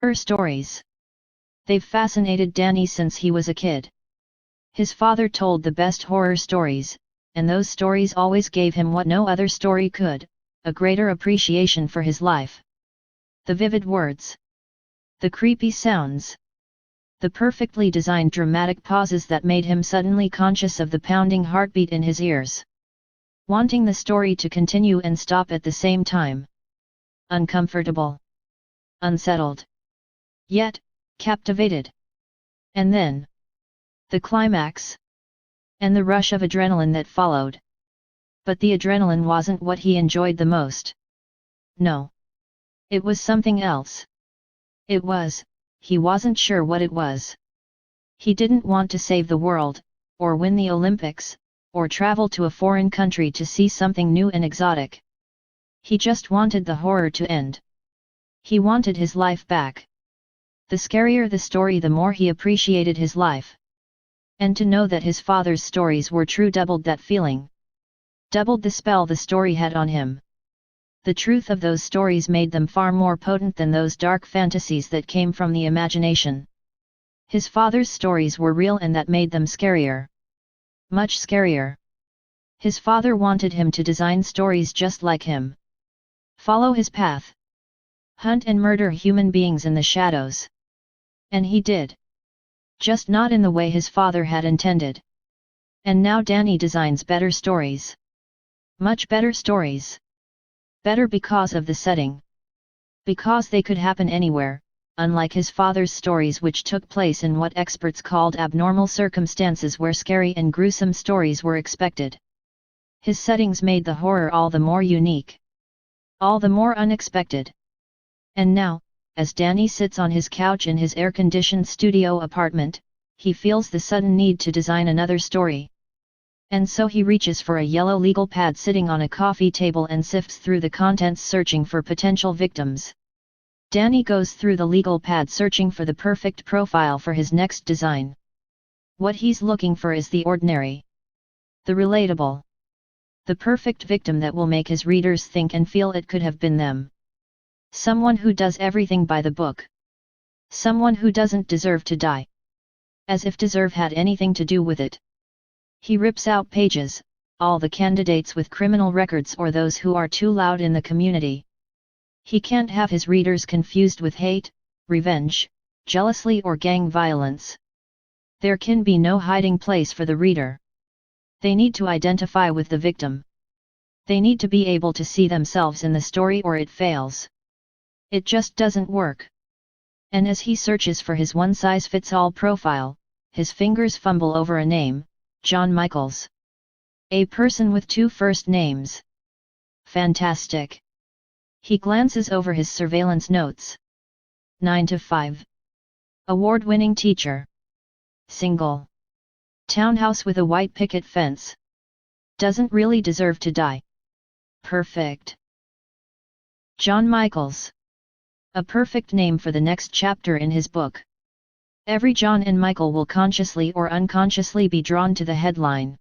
Her stories. They've fascinated Danny since he was a kid. His father told the best horror stories, and those stories always gave him what no other story could, a greater appreciation for his life. The vivid words. The creepy sounds. The perfectly designed dramatic pauses that made him suddenly conscious of the pounding heartbeat in his ears. Wanting the story to continue and stop at the same time. Uncomfortable. Unsettled. Yet, captivated. And then, the climax. And the rush of adrenaline that followed. But the adrenaline wasn't what he enjoyed the most. No. It was something else. It was, he wasn't sure what it was. He didn't want to save the world, or win the Olympics, or travel to a foreign country to see something new and exotic. He just wanted the horror to end. He wanted his life back. The scarier the story, the more he appreciated his life. And to know that his father's stories were true doubled that feeling. Doubled the spell the story had on him. The truth of those stories made them far more potent than those dark fantasies that came from the imagination. His father's stories were real, and that made them scarier. Much scarier. His father wanted him to design stories just like him. Follow his path. Hunt and murder human beings in the shadows. And he did. Just not in the way his father had intended. And now Danny designs better stories. Much better stories. Better because of the setting. Because they could happen anywhere, unlike his father's stories, which took place in what experts called abnormal circumstances, where scary and gruesome stories were expected. His settings made the horror all the more unique. All the more unexpected. And now, as Danny sits on his couch in his air-conditioned studio apartment, he feels the sudden need to design another story. And so he reaches for a yellow legal pad sitting on a coffee table and sifts through the contents, searching for potential victims. Danny goes through the legal pad searching for the perfect profile for his next design. What he's looking for is the ordinary. The relatable. The perfect victim that will make his readers think and feel it could have been them. Someone who does everything by the book. Someone who doesn't deserve to die. As if deserve had anything to do with it. He rips out pages, all the candidates with criminal records or those who are too loud in the community. He can't have his readers confused with hate, revenge, jealousy or gang violence. There can be no hiding place for the reader. They need to identify with the victim. They need to be able to see themselves in the story, or it fails. It just doesn't work. And as he searches for his one-size-fits-all profile, his fingers fumble over a name, John Michaels. A person with two first names. Fantastic. He glances over his surveillance notes. 9 to 5. Award-winning teacher. Single. Townhouse with a white picket fence. Doesn't really deserve to die. Perfect. John Michaels. A perfect name for the next chapter in his book. Every John and Michael will consciously or unconsciously be drawn to the headline.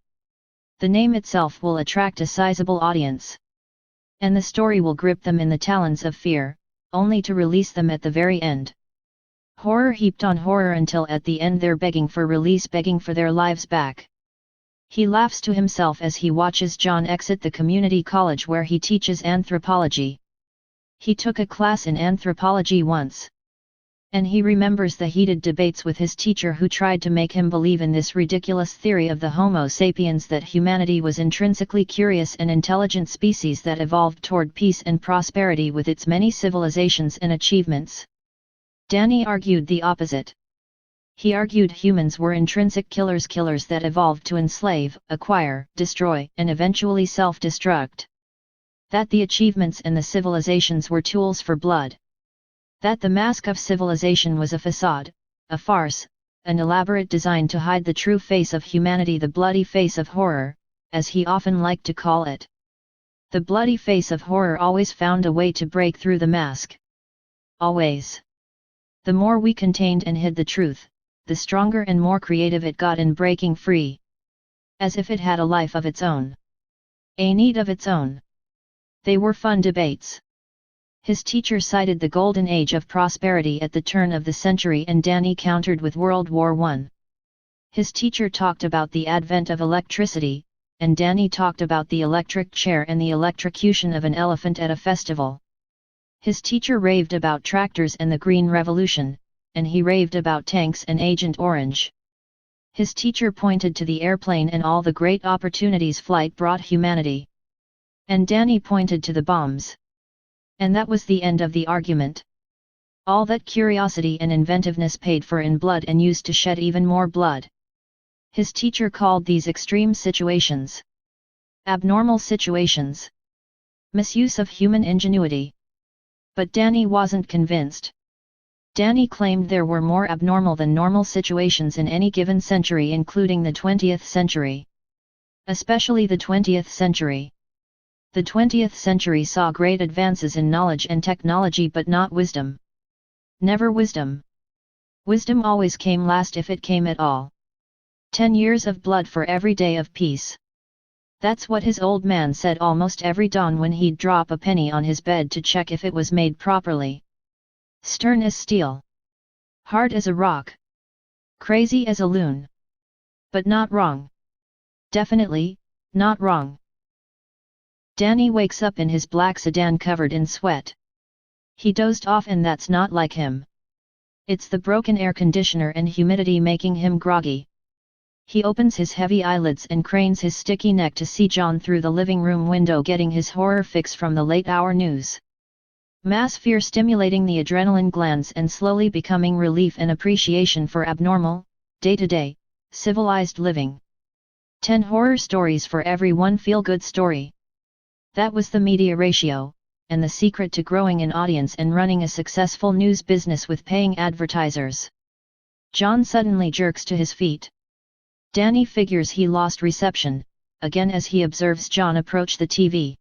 The name itself will attract a sizable audience. And the story will grip them in the talons of fear, only to release them at the very end. Horror heaped on horror until at the end they're begging for release, begging for their lives back. He laughs to himself as he watches John exit the community college where he teaches anthropology. He took a class in anthropology once. And he remembers the heated debates with his teacher, who tried to make him believe in this ridiculous theory of the Homo sapiens, that humanity was intrinsically curious and intelligent species that evolved toward peace and prosperity with its many civilizations and achievements. Danny argued the opposite. He argued humans were intrinsic killers that evolved to enslave, acquire, destroy, and eventually self-destruct. That the achievements and the civilizations were tools for blood. That the mask of civilization was a facade, a farce, an elaborate design to hide the true face of humanity, the bloody face of horror, as he often liked to call it. The bloody face of horror always found a way to break through the mask. Always. The more we contained and hid the truth, the stronger and more creative it got in breaking free. As if it had a life of its own. A need of its own. They were fun debates. His teacher cited the golden age of prosperity at the turn of the century, and Danny countered with World War I. His teacher talked about the advent of electricity, and Danny talked about the electric chair and the electrocution of an elephant at a festival. His teacher raved about tractors and the Green Revolution, and he raved about tanks and Agent Orange. His teacher pointed to the airplane and all the great opportunities flight brought humanity. And Danny pointed to the bombs. And that was the end of the argument. All that curiosity and inventiveness paid for in blood and used to shed even more blood. His teacher called these extreme situations abnormal situations. Misuse of human ingenuity. But Danny wasn't convinced. Danny claimed there were more abnormal than normal situations in any given century, including the 20th century. Especially the 20th century. The 20th century saw great advances in knowledge and technology, but not wisdom. Never wisdom. Wisdom always came last, if it came at all. 10 years of blood for every day of peace. That's what his old man said almost every dawn when he'd drop a penny on his bed to check if it was made properly. Stern as steel. Hard as a rock. Crazy as a loon. But not wrong. Definitely, not wrong. Danny wakes up in his black sedan covered in sweat. He dozed off, and that's not like him. It's the broken air conditioner and humidity making him groggy. He opens his heavy eyelids and cranes his sticky neck to see John through the living room window getting his horror fix from the late-hour news. Mass fear stimulating the adrenaline glands and slowly becoming relief and appreciation for abnormal, day-to-day, civilized living. 10 horror stories for every one feel-good story. That was the media ratio, and the secret to growing an audience and running a successful news business with paying advertisers. John suddenly jerks to his feet. Danny figures he lost reception, again as he observes John approach the TV.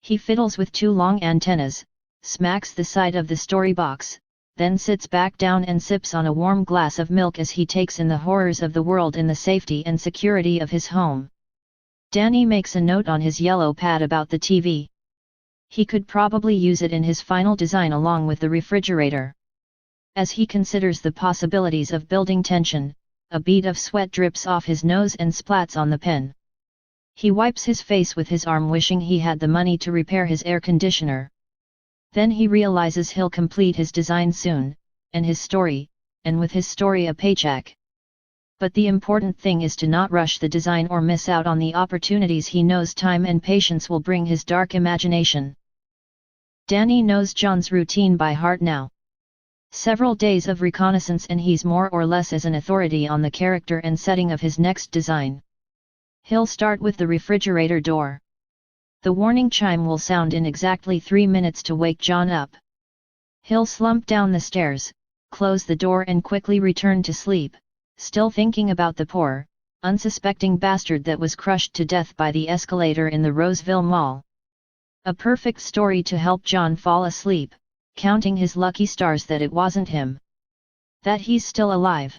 He fiddles with 2 long antennas, smacks the side of the story box, then sits back down and sips on a warm glass of milk as he takes in the horrors of the world in the safety and security of his home. Danny makes a note on his yellow pad about the TV. He could probably use it in his final design along with the refrigerator. As he considers the possibilities of building tension, a bead of sweat drips off his nose and splats on the pen. He wipes his face with his arm, wishing he had the money to repair his air conditioner. Then he realizes he'll complete his design soon, and his story, and with his story a paycheck. But the important thing is to not rush the design or miss out on the opportunities he knows time and patience will bring his dark imagination. Danny knows John's routine by heart now. Several days of reconnaissance and he's more or less as an authority on the character and setting of his next design. He'll start with the refrigerator door. The warning chime will sound in exactly 3 minutes to wake John up. He'll slump down the stairs, close the door and quickly return to sleep, still thinking about the poor, unsuspecting bastard that was crushed to death by the escalator in the Roseville Mall. A perfect story to help John fall asleep, counting his lucky stars that it wasn't him. That he's still alive.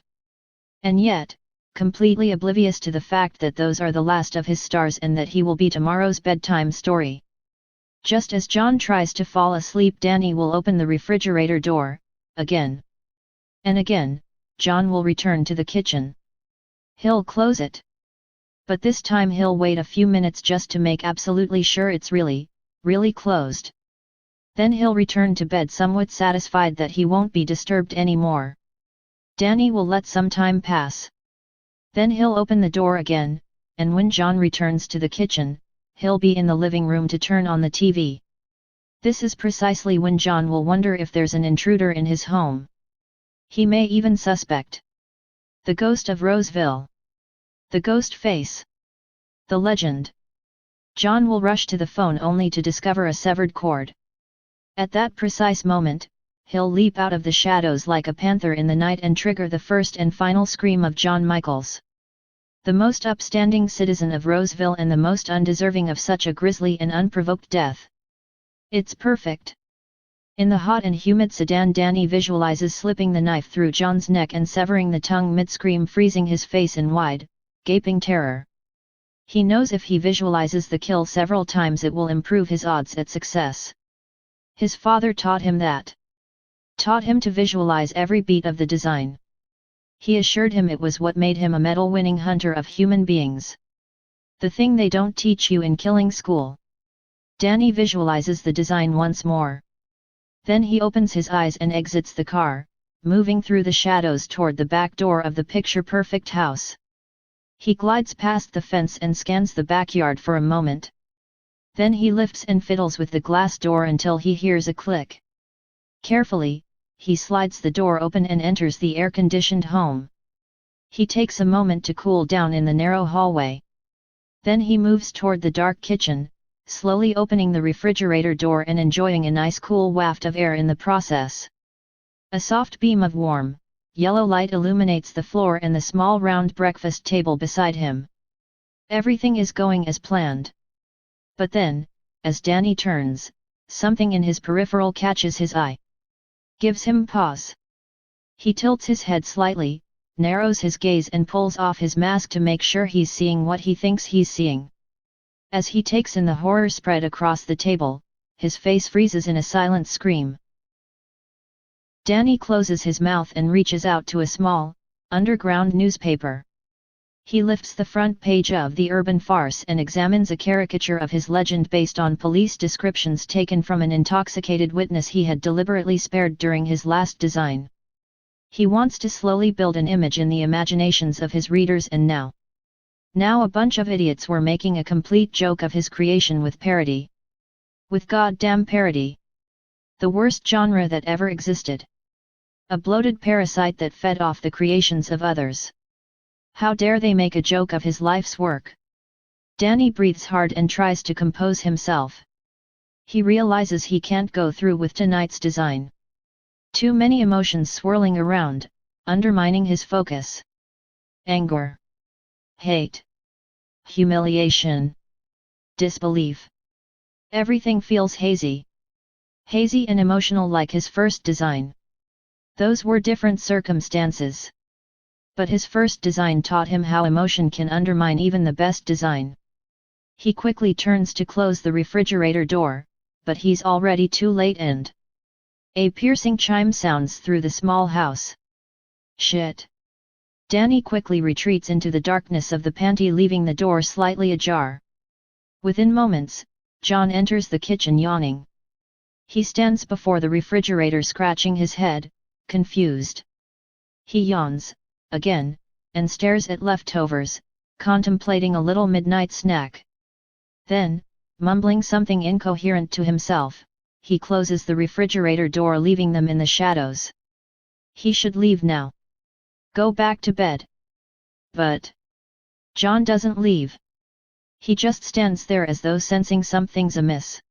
And yet, completely oblivious to the fact that those are the last of his stars and that he will be tomorrow's bedtime story. Just as John tries to fall asleep, Danny will open the refrigerator door, again. And again, John will return to the kitchen. He'll close it. But this time he'll wait a few minutes just to make absolutely sure it's really closed. Then he'll return to bed somewhat satisfied that he won't be disturbed anymore. Danny will let some time pass. Then he'll open the door again, and when John returns to the kitchen, he'll be in the living room to turn on the TV. This is precisely when John will wonder if there's an intruder in his home. He may even suspect the ghost of Roseville. The Ghostface. The legend. John will rush to the phone only to discover a severed cord. At that precise moment, he'll leap out of the shadows like a panther in the night and trigger the first and final scream of John Michaels. The most upstanding citizen of Roseville and the most undeserving of such a grisly and unprovoked death. It's perfect. In the hot and humid sedan, Danny visualizes slipping the knife through John's neck and severing the tongue mid-scream, freezing his face in wide, gaping terror. He knows if he visualizes the kill several times it will improve his odds at success. His father taught him that. Taught him to visualize every beat of the design. He assured him it was what made him a medal-winning hunter of human beings. The thing they don't teach you in killing school. Danny visualizes the design once more. Then he opens his eyes and exits the car, moving through the shadows toward the back door of the picture-perfect house. He glides past the fence and scans the backyard for a moment. Then he lifts and fiddles with the glass door until he hears a click. Carefully, he slides the door open and enters the air-conditioned home. He takes a moment to cool down in the narrow hallway. Then he moves toward the dark kitchen, slowly opening the refrigerator door and enjoying a nice cool waft of air in the process. A soft beam of warm, yellow light illuminates the floor and the small round breakfast table beside him. Everything is going as planned. But then, as Danny turns, something in his peripheral catches his eye. Gives him pause. He tilts his head slightly, narrows his gaze and pulls off his mask to make sure he's seeing what he thinks he's seeing. As he takes in the horror spread across the table, his face freezes in a silent scream. Danny closes his mouth and reaches out to a small, underground newspaper. He lifts the front page of the Urban Farce and examines a caricature of his legend based on police descriptions taken from an intoxicated witness he had deliberately spared during his last design. He wants to slowly build an image in the imaginations of his readers, and now a bunch of idiots were making a complete joke of his creation with parody. With goddamn parody. The worst genre that ever existed. A bloated parasite that fed off the creations of others. How dare they make a joke of his life's work? Danny breathes hard and tries to compose himself. He realizes he can't go through with tonight's design. Too many emotions swirling around, undermining his focus. Anger. Hate. Humiliation. Disbelief. Everything feels hazy. Hazy and emotional like his first design. Those were different circumstances. But his first design taught him how emotion can undermine even the best design. He quickly turns to close the refrigerator door, but he's already too late and a piercing chime sounds through the small house. Shit. Danny quickly retreats into the darkness of the pantry, leaving the door slightly ajar. Within moments, John enters the kitchen yawning. He stands before the refrigerator scratching his head, confused. He yawns, again, and stares at leftovers, contemplating a little midnight snack. Then, mumbling something incoherent to himself, he closes the refrigerator door, leaving them in the shadows. He should leave now. Go back to bed. But John doesn't leave. He just stands there as though sensing something's amiss.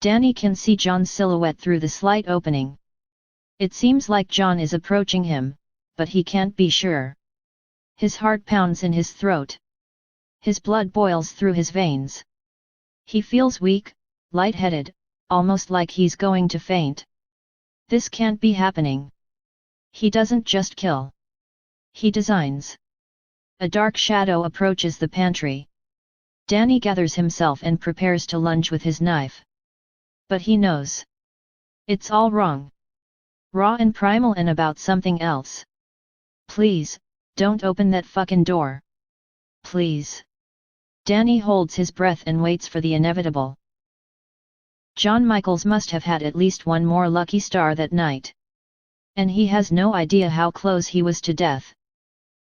Danny can see John's silhouette through the slight opening. It seems like John is approaching him, but he can't be sure. His heart pounds in his throat. His blood boils through his veins. He feels weak, lightheaded, almost like he's going to faint. This can't be happening. He doesn't just kill. He designs. A dark shadow approaches the pantry. Danny gathers himself and prepares to lunge with his knife. But he knows. It's all wrong. Raw and primal and about something else. Please, don't open that fucking door. Please. Danny holds his breath and waits for the inevitable. John Michaels must have had at least one more lucky star that night. And he has no idea how close he was to death.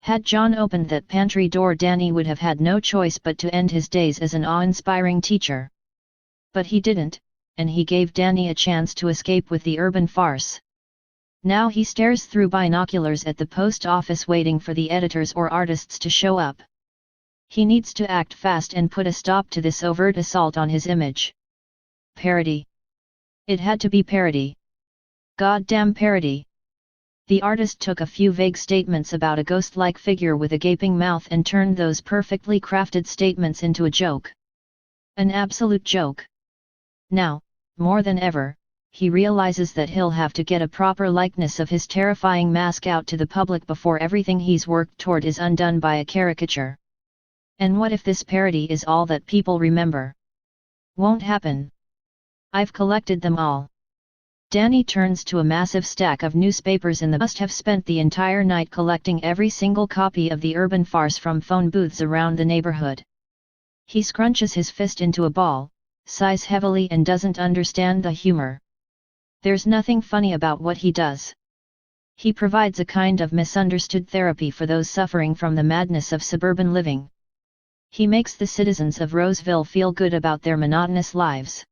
Had John opened that pantry door, Danny would have had no choice but to end his days as an awe-inspiring teacher. But he didn't, and he gave Danny a chance to escape with the Urban Farce. Now he stares through binoculars at the post office, waiting for the editors or artists to show up. He needs to act fast and put a stop to this overt assault on his image. Parody. It had to be parody. Goddamn parody. The artist took a few vague statements about a ghost-like figure with a gaping mouth and turned those perfectly crafted statements into a joke. An absolute joke. Now, more than ever, he realizes that he'll have to get a proper likeness of his terrifying mask out to the public before everything he's worked toward is undone by a caricature. And what if this parody is all that people remember? Won't happen. I've collected them all. Danny turns to a massive stack of newspapers in the must have spent the entire night collecting every single copy of the urban farce from phone booths around the neighborhood. He scrunches his fist into a ball, sighs heavily and doesn't understand the humor. There's nothing funny about what he does. He provides a kind of misunderstood therapy for those suffering from the madness of suburban living. He makes the citizens of Roseville feel good about their monotonous lives.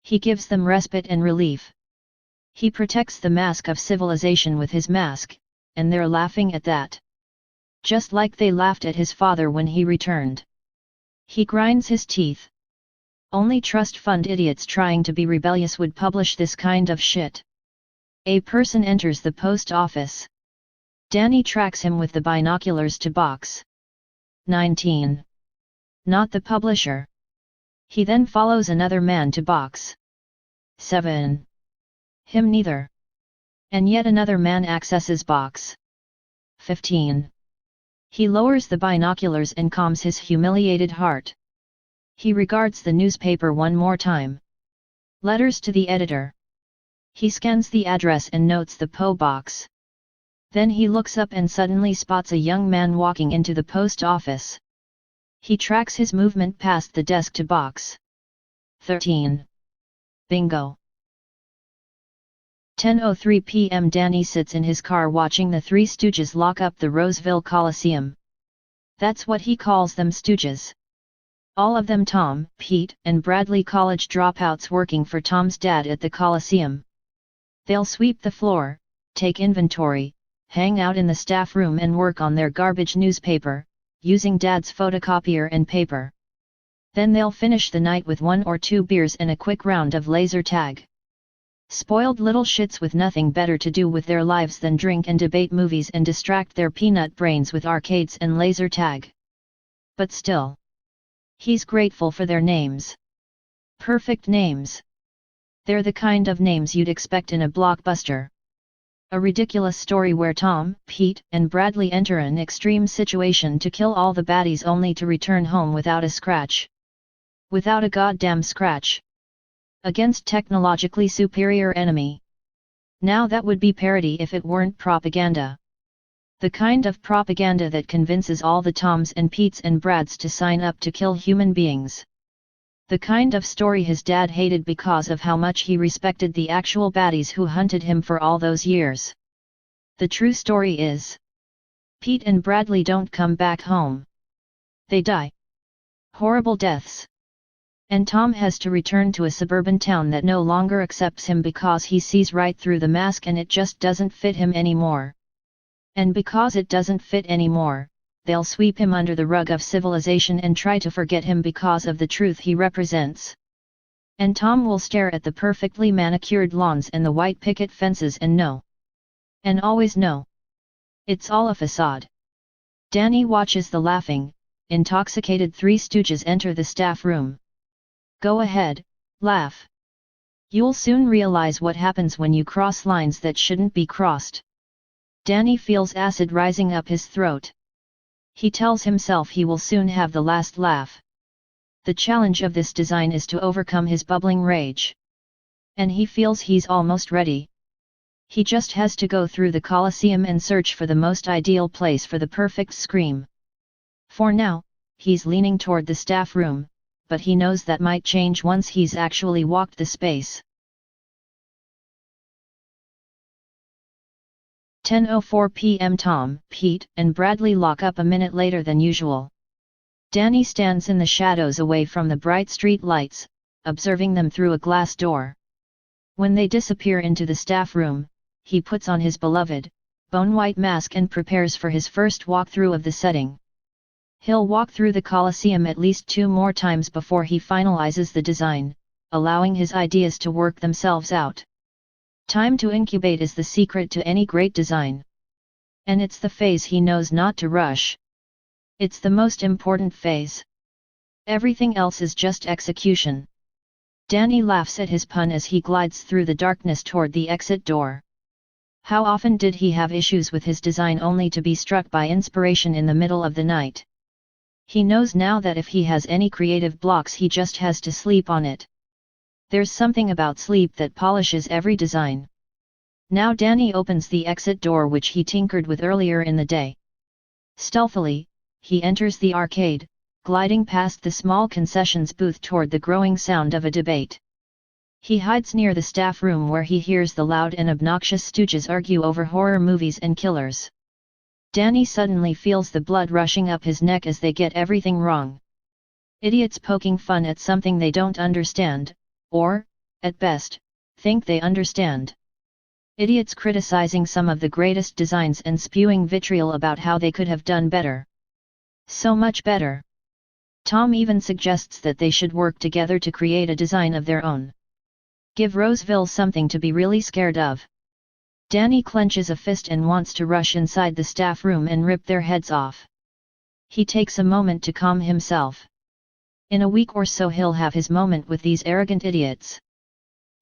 He gives them respite and relief. He protects the mask of civilization with his mask, and they're laughing at that. Just like they laughed at his father when he returned. He grinds his teeth. Only trust fund idiots trying to be rebellious would publish this kind of shit. A person enters the post office. Danny tracks him with the binoculars to box 19. Not the publisher. He then follows another man to box 7. Him neither. And yet another man accesses box 15. He lowers the binoculars and calms his humiliated heart. He regards the newspaper one more time. Letters to the editor. He scans the address and notes the P.O. box. Then he looks up and suddenly spots a young man walking into the post office. He tracks his movement past the desk to box 13. Bingo. 10:03 p.m. Danny sits in his car watching the Three Stooges lock up the Roseville Coliseum. That's what he calls them, Stooges. All of them Tom, Pete, and Bradley, college dropouts working for Tom's dad at the Coliseum. They'll sweep the floor, take inventory, hang out in the staff room and work on their garbage newspaper, using Dad's photocopier and paper. Then they'll finish the night with 1 or 2 beers and a quick round of laser tag. Spoiled little shits with nothing better to do with their lives than drink and debate movies and distract their peanut brains with arcades and laser tag. But still, he's grateful for their names. Perfect names. They're the kind of names you'd expect in a blockbuster. A ridiculous story where Tom, Pete, and Bradley enter an extreme situation to kill all the baddies only to return home without a scratch. Without a goddamn scratch. Against technologically superior enemy. Now that would be parody if it weren't propaganda. The kind of propaganda that convinces all the Toms and Petes and Brads to sign up to kill human beings. The kind of story his dad hated because of how much he respected the actual baddies who hunted him for all those years. The true story is, Pete and Bradley don't come back home. They die. Horrible deaths. And Tom has to return to a suburban town that no longer accepts him because he sees right through the mask and it just doesn't fit him anymore. And because it doesn't fit anymore, they'll sweep him under the rug of civilization and try to forget him because of the truth he represents. And Tom will stare at the perfectly manicured lawns and the white picket fences and know. And always know. It's all a facade. Danny watches the laughing, intoxicated Three Stooges enter the staff room. Go ahead, laugh. You'll soon realize what happens when you cross lines that shouldn't be crossed. Danny feels acid rising up his throat. He tells himself he will soon have the last laugh. The challenge of this design is to overcome his bubbling rage. And he feels he's almost ready. He just has to go through the Coliseum and search for the most ideal place for the perfect scream. For now, he's leaning toward the staff room, but he knows that might change once he's actually walked the space. 10:04 p.m. Tom, Pete, and Bradley lock up a minute later than usual. Danny stands in the shadows away from the bright street lights, observing them through a glass door. When they disappear into the staff room, he puts on his beloved, bone-white mask and prepares for his first walkthrough of the setting. He'll walk through the Coliseum at least 2 more times before he finalizes the design, allowing his ideas to work themselves out. Time to incubate is the secret to any great design. And it's the phase he knows not to rush. It's the most important phase. Everything else is just execution. Danny laughs at his pun as he glides through the darkness toward the exit door. How often did he have issues with his design only to be struck by inspiration in the middle of the night? He knows now that if he has any creative blocks he just has to sleep on it. There's something about sleep that polishes every design. Now Danny opens the exit door which he tinkered with earlier in the day. Stealthily, he enters the arcade, gliding past the small concessions booth toward the growing sound of a debate. He hides near the staff room where he hears the loud and obnoxious stooges argue over horror movies and killers. Danny suddenly feels the blood rushing up his neck as they get everything wrong. Idiots poking fun at something they don't understand, or, at best, think they understand. Idiots criticizing some of the greatest designs and spewing vitriol about how they could have done better. So much better. Tome even suggests that they should work together to create a design of their own. Give Roseville something to be really scared of. Danny clenches a fist and wants to rush inside the staff room and rip their heads off. He takes a moment to calm himself. In a week or so he'll have his moment with these arrogant idiots.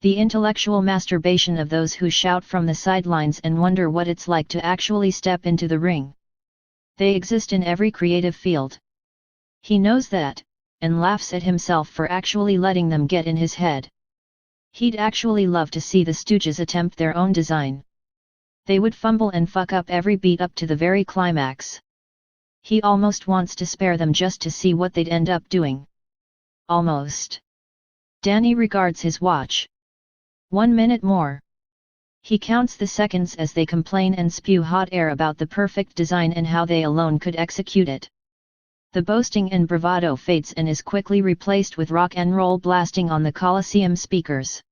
The intellectual masturbation of those who shout from the sidelines and wonder what it's like to actually step into the ring. They exist in every creative field. He knows that, and laughs at himself for actually letting them get in his head. He'd actually love to see the Stooges attempt their own design. They would fumble and fuck up every beat up to the very climax. He almost wants to spare them just to see what they'd end up doing. Almost. Danny regards his watch. 1 minute more. He counts the seconds as they complain and spew hot air about the perfect design and how they alone could execute it. The boasting and bravado fades and is quickly replaced with rock and roll blasting on the Coliseum speakers.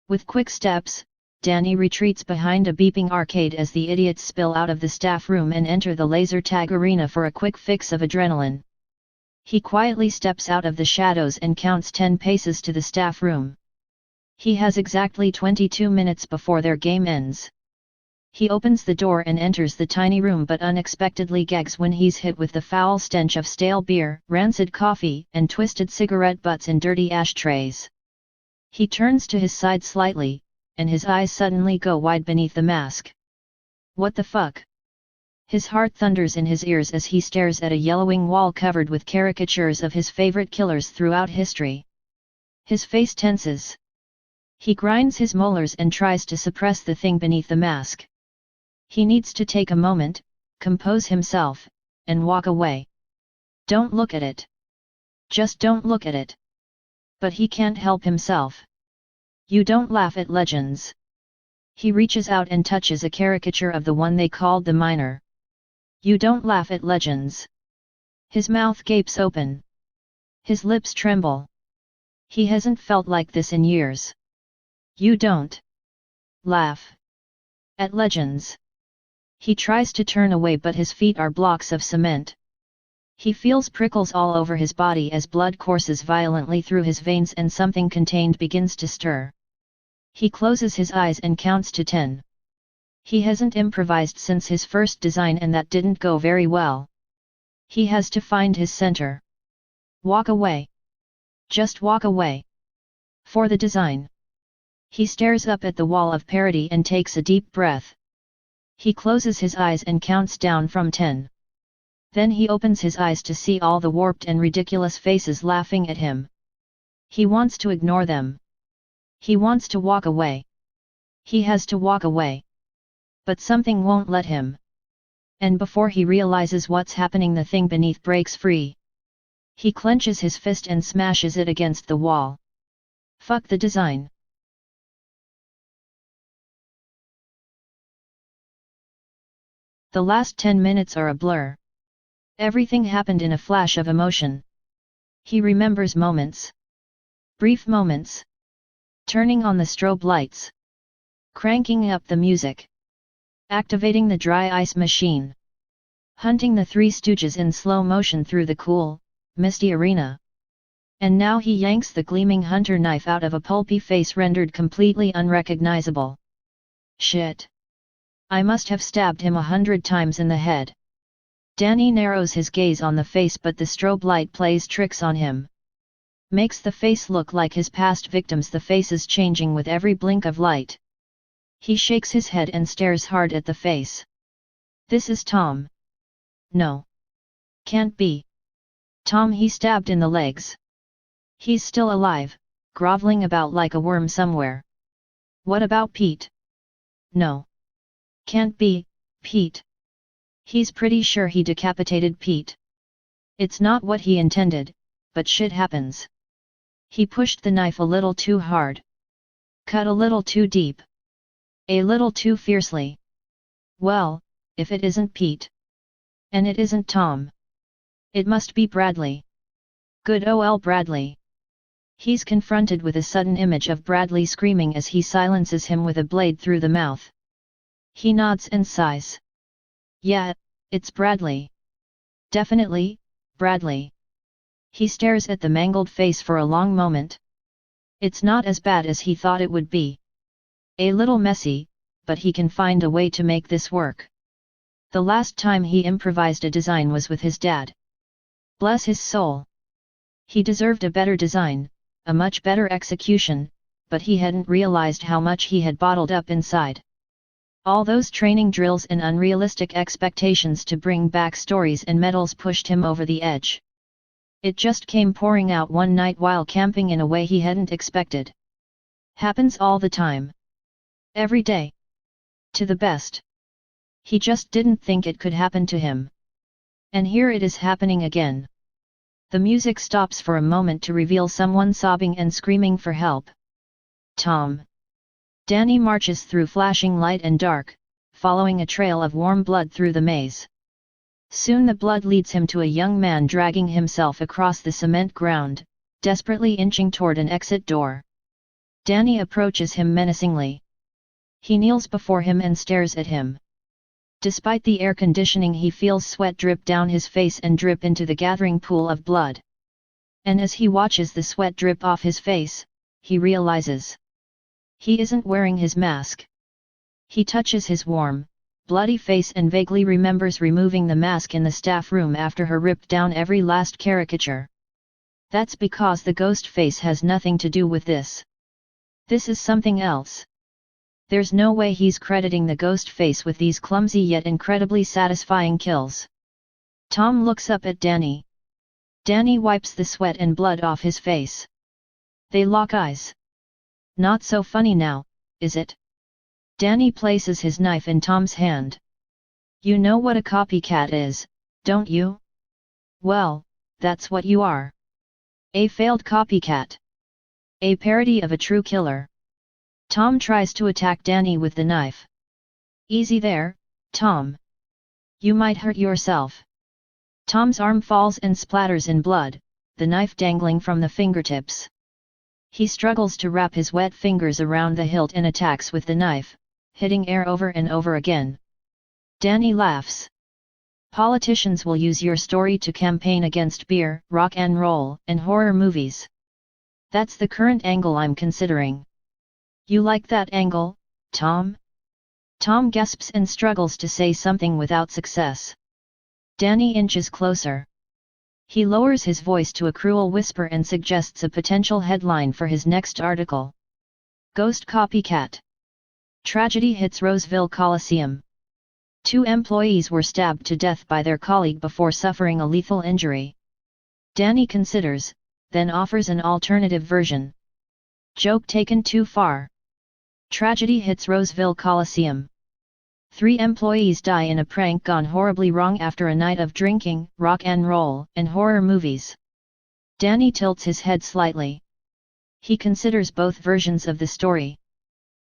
With quick steps, Danny retreats behind a beeping arcade as the idiots spill out of the staff room and enter the laser tag arena for a quick fix of adrenaline. He quietly steps out of the shadows and counts 10 paces to the staff room. He has exactly 22 minutes before their game ends. He opens the door and enters the tiny room but unexpectedly gags when he's hit with the foul stench of stale beer, rancid coffee, and twisted cigarette butts in dirty ashtrays. He turns to his side slightly, and his eyes suddenly go wide beneath the mask. What the fuck? His heart thunders in his ears as he stares at a yellowing wall covered with caricatures of his favorite killers throughout history. His face tenses. He grinds his molars and tries to suppress the thing beneath the mask. He needs to take a moment, compose himself, and walk away. Don't look at it. Just don't look at it. But he can't help himself. You don't laugh at legends. He reaches out and touches a caricature of the one they called the Miner. You don't laugh at legends. His mouth gapes open. His lips tremble. He hasn't felt like this in years. You don't laugh at legends. He tries to turn away but his feet are blocks of cement. He feels prickles all over his body as blood courses violently through his veins and something contained begins to stir. He closes his eyes and counts to 10. He hasn't improvised since his first design and that didn't go very well. He has to find his center. Walk away. Just walk away. For the design. He stares up at the wall of parody and takes a deep breath. He closes his eyes and counts down from 10. Then he opens his eyes to see all the warped and ridiculous faces laughing at him. He wants to ignore them. He wants to walk away. He has to walk away. But something won't let him. And before he realizes what's happening, the thing beneath breaks free. He clenches his fist and smashes it against the wall. Fuck the design. The last 10 minutes are a blur. Everything happened in a flash of emotion. He remembers moments. Brief moments. Turning on the strobe lights. Cranking up the music. Activating the dry ice machine. Hunting the Three Stooges in slow motion through the cool, misty arena. And now he yanks the gleaming hunter knife out of a pulpy face rendered completely unrecognizable. Shit. I must have stabbed him 100 times in the head. Danny narrows his gaze on the face but the strobe light plays tricks on him. Makes the face look like his past victims, the faces changing with every blink of light. He shakes his head and stares hard at the face. This is Tome. No. Can't be. Tome he stabbed in the legs. He's still alive, groveling about like a worm somewhere. What about Pete? No. Can't be, Pete. He's pretty sure he decapitated Pete. It's not what he intended, but shit happens. He pushed the knife a little too hard. Cut a little too deep. A little too fiercely. Well, if it isn't Pete. And it isn't Tom. It must be Bradley. Good ol' Bradley. He's confronted with a sudden image of Bradley screaming as he silences him with a blade through the mouth. He nods and sighs. Yeah, it's Bradley. Definitely, Bradley. He stares at the mangled face for a long moment. It's not as bad as he thought it would be. A little messy, but he can find a way to make this work. The last time he improvised a design was with his dad. Bless his soul. He deserved a better design, a much better execution, but he hadn't realized how much he had bottled up inside. All those training drills and unrealistic expectations to bring back stories and medals pushed him over the edge. It just came pouring out one night while camping in a way he hadn't expected. Happens all the time. Every day. To the best. He just didn't think it could happen to him. And here it is happening again. The music stops for a moment to reveal someone sobbing and screaming for help. Tom. Danny marches through flashing light and dark, following a trail of warm blood through the maze. Soon the blood leads him to a young man dragging himself across the cement ground, desperately inching toward an exit door. Danny approaches him menacingly. He kneels before him and stares at him. Despite the air conditioning, he feels sweat drip down his face and drip into the gathering pool of blood. And as he watches the sweat drip off his face, he realizes he isn't wearing his mask. He touches his warm, bloody face and vaguely remembers removing the mask in the staff room after her ripped down every last caricature. That's because the Ghostface has nothing to do with this. This is something else. There's no way he's crediting the Ghostface with these clumsy yet incredibly satisfying kills. Tom looks up at Danny. Danny wipes the sweat and blood off his face. They lock eyes. Not so funny now, is it? Danny places his knife in Tom's hand. You know what a copycat is, don't you? Well, that's what you are. A failed copycat. A parody of a true killer. Tom tries to attack Danny with the knife. Easy there, Tom. You might hurt yourself. Tom's arm falls and splatters in blood, the knife dangling from the fingertips. He struggles to wrap his wet fingers around the hilt and attacks with the knife, hitting air over and over again. Danny laughs. Politicians will use your story to campaign against beer, rock and roll, and horror movies. That's the current angle I'm considering. You like that angle, Tom? Tom gasps and struggles to say something without success. Danny inches closer. He lowers his voice to a cruel whisper and suggests a potential headline for his next article. Ghost Copycat. Tragedy hits Roseville Coliseum. 2 employees were stabbed to death by their colleague before suffering a lethal injury. Danny considers, then offers an alternative version. Joke taken too far. Tragedy hits Roseville Coliseum. 3 employees die in a prank gone horribly wrong after a night of drinking, rock and roll, and horror movies. Danny tilts his head slightly. He considers both versions of the story.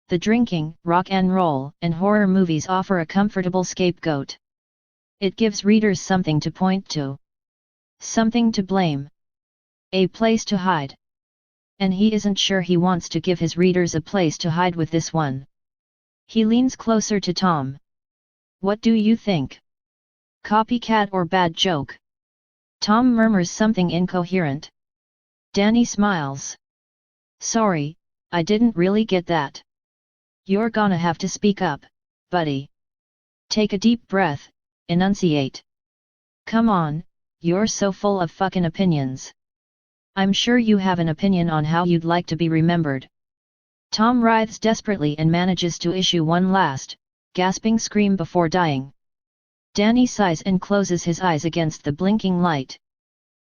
The drinking, rock and roll, and horror movies offer a comfortable scapegoat. It gives readers something to point to. Something to blame. A place to hide. And he isn't sure he wants to give his readers a place to hide with this one. He leans closer to Tom. What do you think? Copycat or bad joke? Tom murmurs something incoherent. Danny smiles. Sorry, I didn't really get that. You're gonna have to speak up, buddy. Take a deep breath, enunciate. Come on, you're so full of fucking opinions. I'm sure you have an opinion on how you'd like to be remembered. Tom writhes desperately and manages to issue one last, gasping scream before dying. Danny sighs and closes his eyes against the blinking light.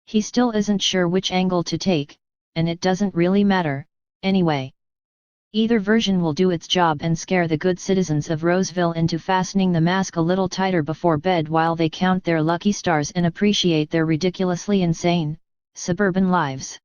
He still isn't sure which angle to take, and it doesn't really matter, anyway. Either version will do its job and scare the good citizens of Roseville into fastening the mask a little tighter before bed while they count their lucky stars and appreciate their ridiculously insane, suburban lives.